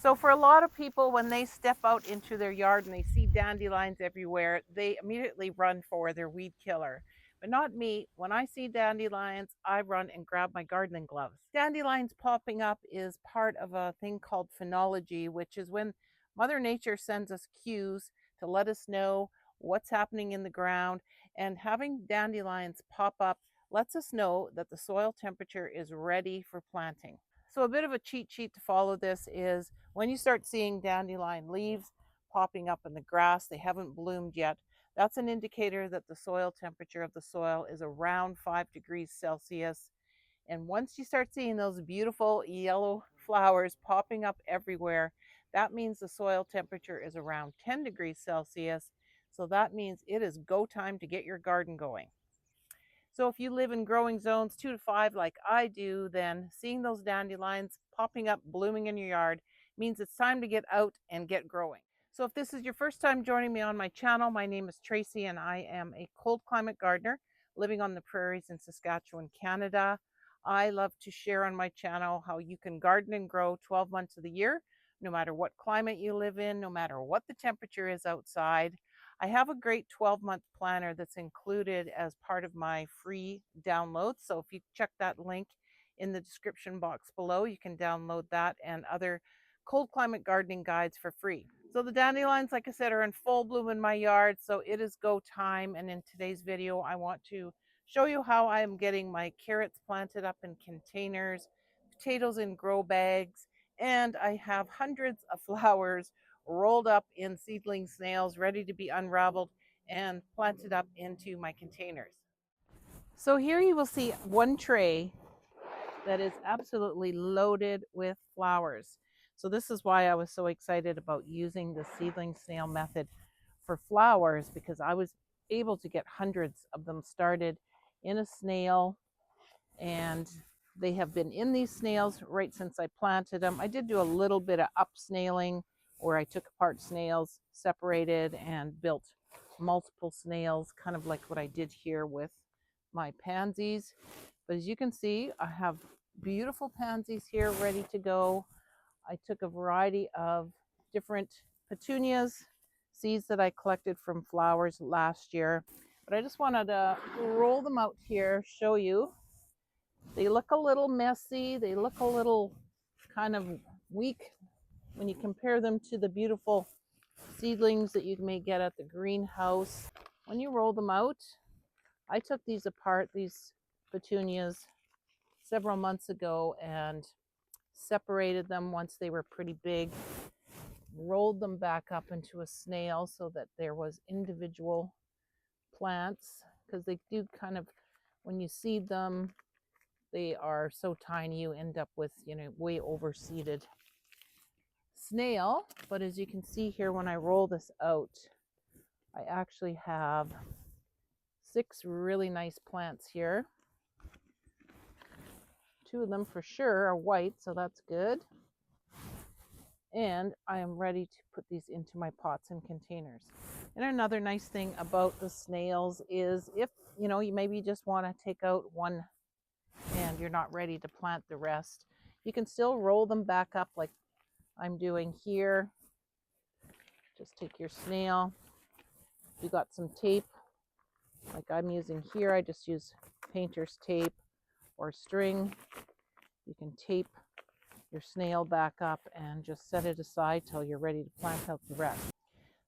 So for a lot of people, when they step out into their yard and they see dandelions everywhere, they immediately run for their weed killer. But not me. When I see dandelions, I run and grab my gardening gloves. Dandelions popping up is part of a thing called phenology, which is when Mother Nature sends us cues to let us know what's happening in the ground. And having dandelions pop up lets us know that the soil temperature is ready for planting. So a bit of a cheat sheet to follow this is when you start seeing dandelion leaves popping up in the grass, they haven't bloomed yet. That's an indicator that the soil temperature of the soil is around 5 degrees Celsius. And once you start seeing those beautiful yellow flowers popping up everywhere, that means the soil temperature is around 10 degrees Celsius. So that means it is go time to get your garden going. So if you live in growing zones 2 to 5 like I do, then seeing those dandelions popping up, blooming in your yard means it's time to get out and get growing. So if this is your first time joining me on my channel, my name is Tracy and I am a cold climate gardener living on the prairies in Saskatchewan, Canada. I love to share on my channel how you can garden and grow 12 months of the year, no matter what climate you live in, no matter what the temperature is outside. I have a great 12-month planner that's included as part of my free download. So if you check that link in the description box below, you can download that and other cold climate gardening guides for free. So the dandelions, like I said, are in full bloom in my yard, so it is go time. And in today's video, I want to show you how I am getting my carrots planted up in containers, potatoes in grow bags, and I have hundreds of flowers rolled up in seedling snails ready to be unraveled and planted up into my containers. So here you will see one tray that is absolutely loaded with flowers. So this is why I was so excited about using the seedling snail method for flowers, because I was able to get hundreds of them started in a snail, and they have been in these snails right since I planted them. I did do a little bit of up snailing where I took apart snails, separated, and built multiple snails, kind of like what I did here with my pansies. But as you can see, I have beautiful pansies here ready to go. I took a variety of different petunias, seeds that I collected from flowers last year. But I just wanted to roll them out here, show you. They look a little messy. They look a little kind of weak when you compare them to the beautiful seedlings that you may get at the greenhouse. When you roll them out, I took these apart, these petunias, several months ago and separated them once they were pretty big, rolled them back up into a snail so that there was individual plants, because they do kind of, when you seed them, they are so tiny you end up with, way overseeded snail. But as you can see here, when I roll this out, I actually have 6 really nice plants here. 2 of them for sure are white, so that's good. And I am ready to put these into my pots and containers. And another nice thing about the snails is if, you maybe just want to take out one and you're not ready to plant the rest, you can still roll them back up like I'm doing here. Just take your snail. You got some tape like I'm using here. I just use painter's tape or string. You can tape your snail back up and just set it aside till you're ready to plant out the rest.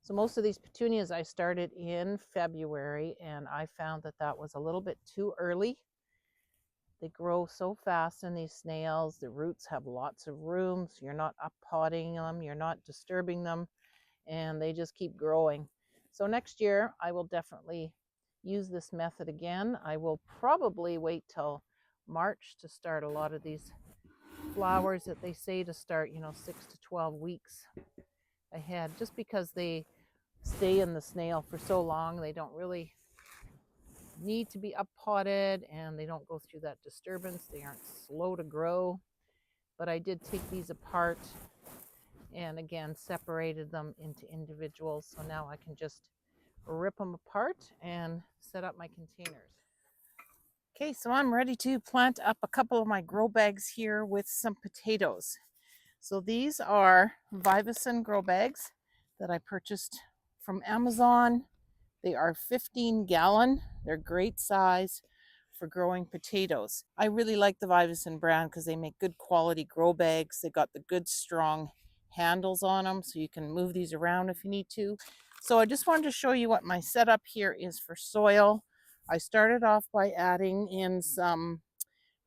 So most of these petunias I started in February, and I found that that was a little bit too early. They grow so fast in these snails. The roots have lots of room, so you're not up potting them, you're not disturbing them, and they just keep growing. So next year I will definitely use this method again. I will probably wait till March to start a lot of these flowers that they say to start, 6 to 12 weeks ahead, just because they stay in the snail for so long. They don't really need to be up potted and they don't go through that disturbance. They aren't slow to grow. But I did take these apart and again separated them into individuals, so now I can just rip them apart and set up my containers. Okay, so I'm ready to plant up a couple of my grow bags here with some potatoes. So these are Vivosun grow bags that I purchased from Amazon. They are 15-gallon. They're great size for growing potatoes. I really like the Vivosun brand because they make good quality grow bags. They got the good strong handles on them so you can move these around if you need to. So I just wanted to show you what my setup here is for soil. I started off by adding in some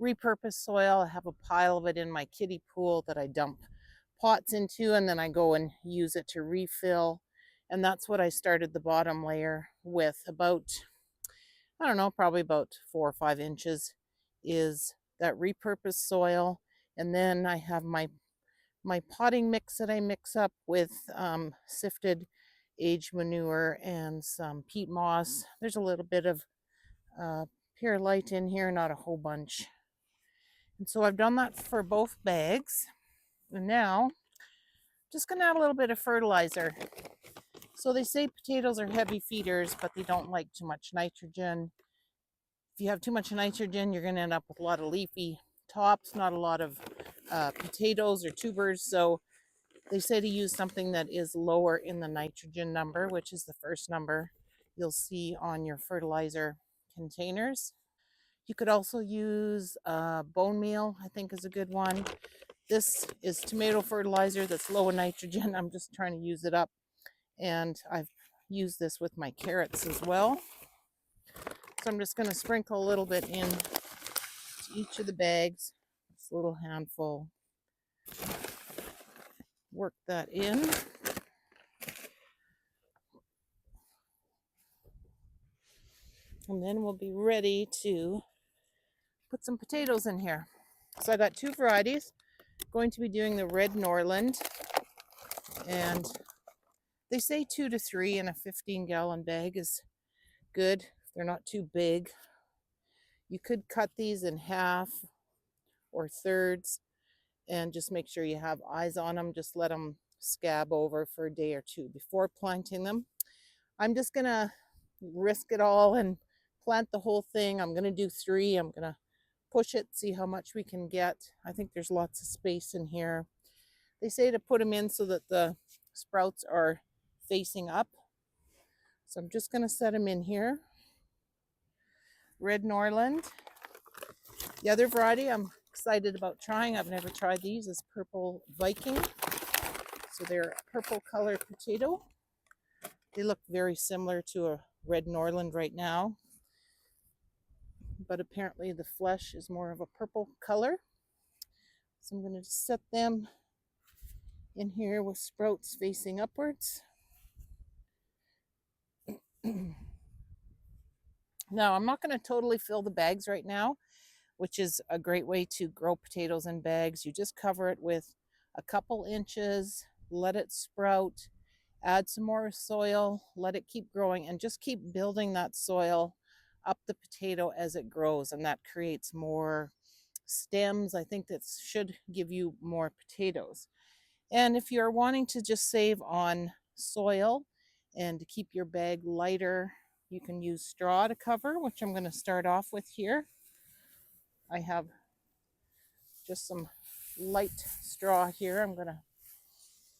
repurposed soil. I have a pile of it in my kiddie pool that I dump pots into, and then I go and use it to refill. And that's what I started the bottom layer with. About, I don't know, probably about 4 or 5 inches is that repurposed soil. And then I have my potting mix that I mix up with sifted aged manure and some peat moss. There's a little bit of perlite in here, not a whole bunch. And so I've done that for both bags. And now just gonna add a little bit of fertilizer. So they say potatoes are heavy feeders, but they don't like too much nitrogen. If you have too much nitrogen, you're gonna end up with a lot of leafy tops, not a lot of potatoes or tubers. So they say to use something that is lower in the nitrogen number, which is the first number you'll see on your fertilizer containers. You could also use bone meal, I think is a good one. This is tomato fertilizer that's low in nitrogen. I'm just trying to use it up. And I've used this with my carrots as well. So I'm just going to sprinkle a little bit in to each of the bags. Just a little handful. Work that in. And then we'll be ready to put some potatoes in here. So I got two varieties. Going to be doing the red Norland, and they say 2 to 3 in a 15-gallon bag is good. They're not too big. You could cut these in half or thirds and just make sure you have eyes on them. Just let them scab over for a day or two before planting them. I'm just gonna risk it all and plant the whole thing. I'm gonna do 3. I'm gonna push it, see how much we can get. I think there's lots of space in here. They say to put them in so that the sprouts are facing up. So I'm just gonna set them in here. Red Norland. The other variety I'm excited about trying, I've never tried these, is Purple Viking. So they're a purple colored potato. They look very similar to a red Norland right now, but apparently the flesh is more of a purple color. So I'm going to set them in here with sprouts facing upwards. Now I'm not going to totally fill the bags right now, which is a great way to grow potatoes in bags. You just cover it with a couple inches, let it sprout, add some more soil, let it keep growing, and just keep building that soil up the potato as it grows, and that creates more stems. I think that should give you more potatoes. And if you're wanting to just save on soil and to keep your bag lighter, you can use straw to cover, which I'm going to start off with here. I have just some light straw here. I'm going to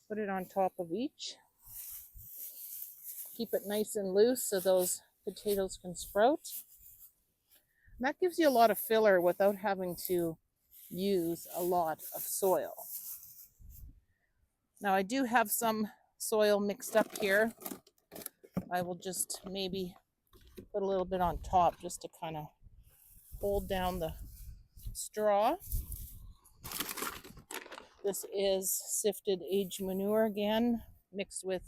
put it on top of each. Keep it nice and loose so those potatoes can sprout. And that gives you a lot of filler without having to use a lot of soil. Now I do have some soil mixed up here. I will just maybe put a little bit on top just to kind of hold down the straw. This is sifted aged manure again, mixed with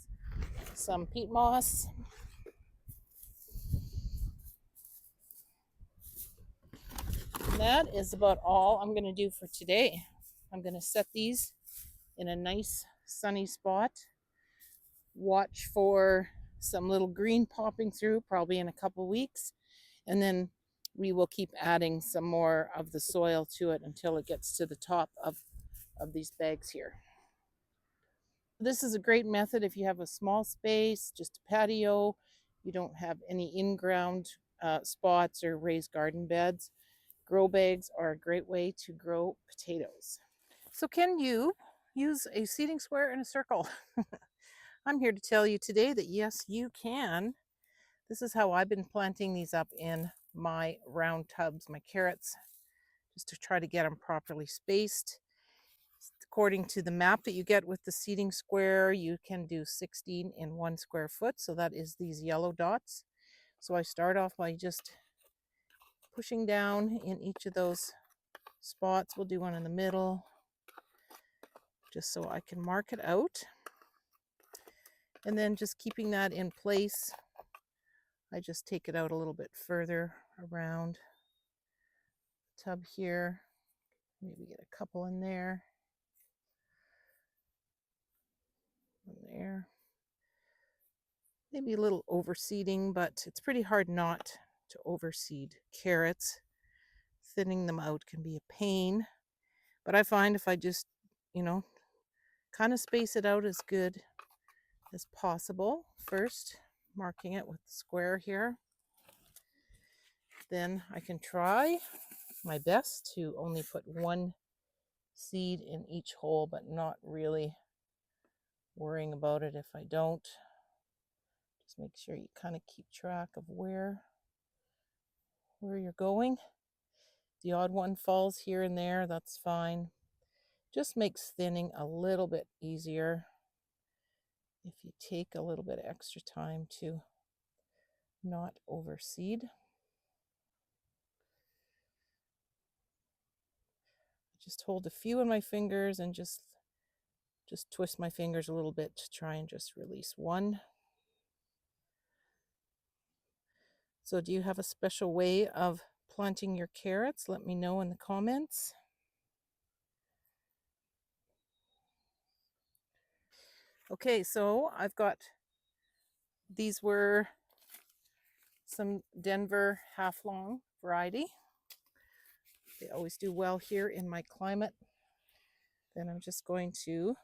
some peat moss. And that is about all I'm going to do for today. I'm going to set these in a nice sunny spot. Watch for some little green popping through probably in a couple weeks, and then we will keep adding some more of the soil to it until it gets to the top of these bags here. This is a great method if you have a small space, just a patio, you don't have any in-ground spots or raised garden beds. Grow bags are a great way to grow potatoes. So can you, use a seeding square and a circle. I'm here to tell you today that yes, you can. This is how I've been planting these up in my round tubs, my carrots, just to try to get them properly spaced. According to the map that you get with the seeding square, you can do 16 in 1 square foot. So that is these yellow dots. So I start off by just pushing down in each of those spots. We'll do one in the middle, just so I can mark it out. And then just keeping that in place, I just take it out a little bit further around the tub here. Maybe get a couple in there. One there. Maybe a little overseeding, but it's pretty hard not to overseed carrots. Thinning them out can be a pain. But I find if I just, kind of space it out as good as possible. First, marking it with the square here. Then I can try my best to only put 1 seed in each hole, but not really worrying about it if I don't. Just make sure you kind of keep track of where you're going. The odd one falls here and there, that's fine. Just makes thinning a little bit easier if you take a little bit of extra time to not overseed. Just hold a few in my fingers and just twist my fingers a little bit to try and just release one. So do you have a special way of planting your carrots? Let me know in the comments. Okay, so I've got, these were some Denver half-long variety. They always do well here in my climate. Then I'm just going to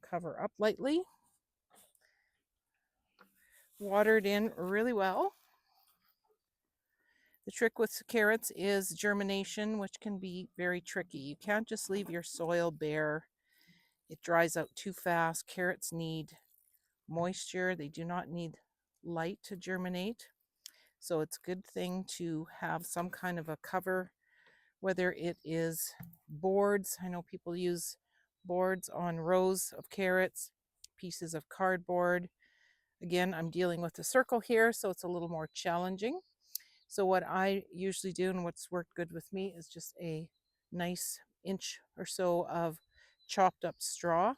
cover up lightly, water it in really well. The trick with carrots is germination, which can be very tricky. You can't just leave your soil bare. It dries out too fast. Carrots need moisture. They do not need light to germinate. So it's a good thing to have some kind of a cover, whether it is boards. I know people use boards on rows of carrots, pieces of cardboard. Again, I'm dealing with a circle here, so it's a little more challenging. So what I usually do and what's worked good with me is just a nice inch or so of chopped up straw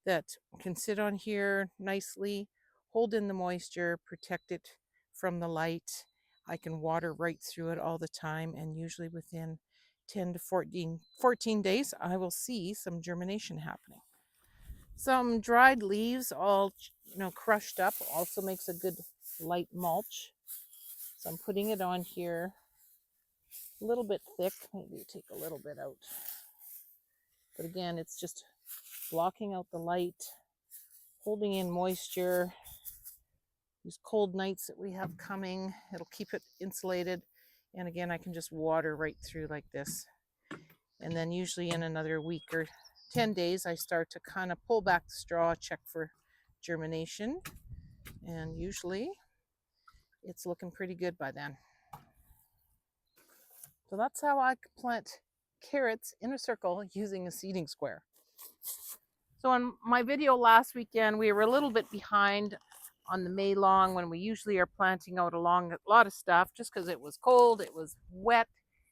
that can sit on here nicely, hold in the moisture, protect it from the light. I can water right through it all the time, and usually within 10 to 14 days, I will see some germination happening. Some dried leaves, all crushed up, also makes a good light mulch. So I'm putting it on here a little bit thick. Maybe take a little bit out. But again, it's just blocking out the light, holding in moisture. These cold nights that we have coming, it'll keep it insulated. And again, I can just water right through like this. And then usually in another week or 10 days, I start to kind of pull back the straw, check for germination. And usually it's looking pretty good by then. So that's how I plant carrots in a circle using a seeding square. So in my video last weekend, we were a little bit behind on the May long when we usually are planting out along a lot of stuff, just because it was cold, it was wet,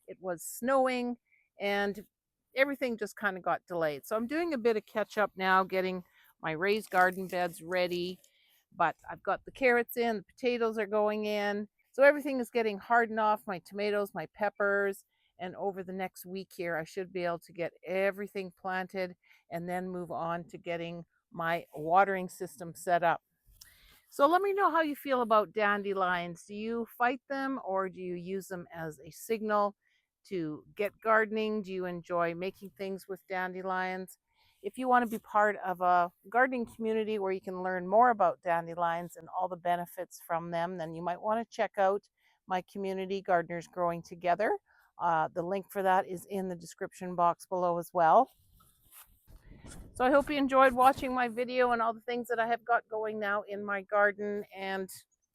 it was snowing, and everything just kind of got delayed. So I'm doing a bit of catch up now, getting my raised garden beds ready, but I've got the carrots in, the potatoes are going in. So everything is getting hardened off, my tomatoes, my peppers, and over the next week here, I should be able to get everything planted and then move on to getting my watering system set up. So let me know how you feel about dandelions. Do you fight them or do you use them as a signal to get gardening? Do you enjoy making things with dandelions? If you want to be part of a gardening community where you can learn more about dandelions and all the benefits from them, then you might want to check out my community, Gardeners Growing Together. The link for that is in the description box below as well. So I hope you enjoyed watching my video and all the things that I have got going now in my garden. And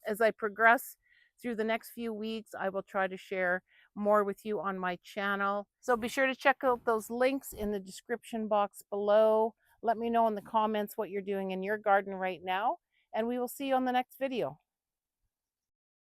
as I progress through the next few weeks, I will try to share more with you on my channel. So be sure to check out those links in the description box below. Let me know in the comments what you're doing in your garden right now, and we will see you on the next video.